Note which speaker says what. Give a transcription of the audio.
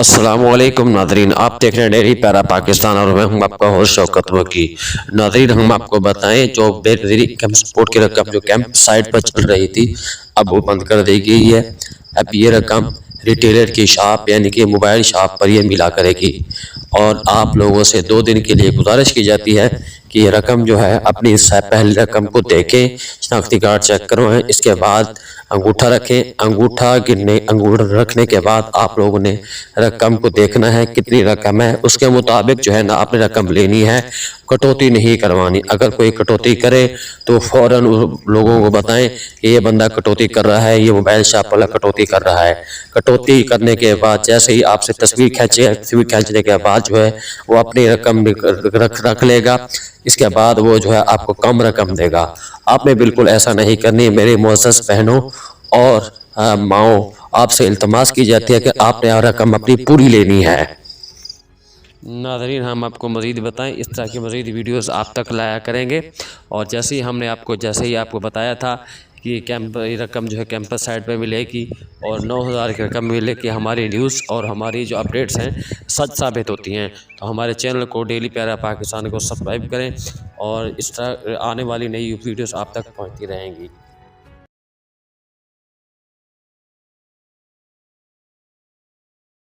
Speaker 1: अस्सलामुअलैकुम नादरीन, आप देख रहे हैं डेली पैरा पाकिस्तान और मैं हूं आपका होस्ट शौकत वकी। नादरीन, हम आपको बताएं जो बेनज़ीर कैंप सपोर्ट की रकम जो कैंप साइट पर चल रही थी अब वो बंद कर दी गई है। अब ये रकम रिटेलर की शॉप यानी कि मोबाइल शॉप पर ये मिला करेगी और आप लोगों से 2 दिन के लिए गुजारिश की जाती है कि ये रकम जो है अपनी पहली रकम को देखें, शनाख्ती कार्ड चेक करवाएं, इसके बाद अंगूठा रखें। अंगूठा रखने के बाद आप लोगों ने रकम को देखना है कितनी रकम है, उसके मुताबिक जो है ना आपने रकम लेनी है, कटौती नहीं करवानी। अगर कोई कटौती करे तो फ़ौरन लोगों को बताएं कि ये बंदा कटौती कर रहा है, ये मोबाइल शॉप वाला कटौती कर रहा है। कटौती करने के बाद जैसे ही आपसे तस्वीर खींचने के बाद जो है वो अपनी रकम रख लेगा। इसके बाद वो जो है आपको कम रकम देगा। आपने बिल्कुल ऐसा नहीं करनी। मेरे मुअज़्ज़ज़ बहनों और माओ, आपसे इल्तमास की जाती है कि आपने रकम अपनी पूरी लेनी है। नाज़रीन, हम आपको मज़ीद बताएं, इस तरह की मज़ीद वीडियोस आप तक लाया करेंगे। और जैसे ही आपको बताया था कि रकम जो है कैंपस साइट पे मिलेगी और 9,000 की रकम मिलेगी, हमारी न्यूज़ और हमारी जो अपडेट्स हैं सच साबित होती हैं। तो हमारे चैनल को डेली प्यारा पाकिस्तान को सब्सक्राइब करें और इस तरह आने वाली नई वीडियोस आप तक पहुँचती रहेंगी।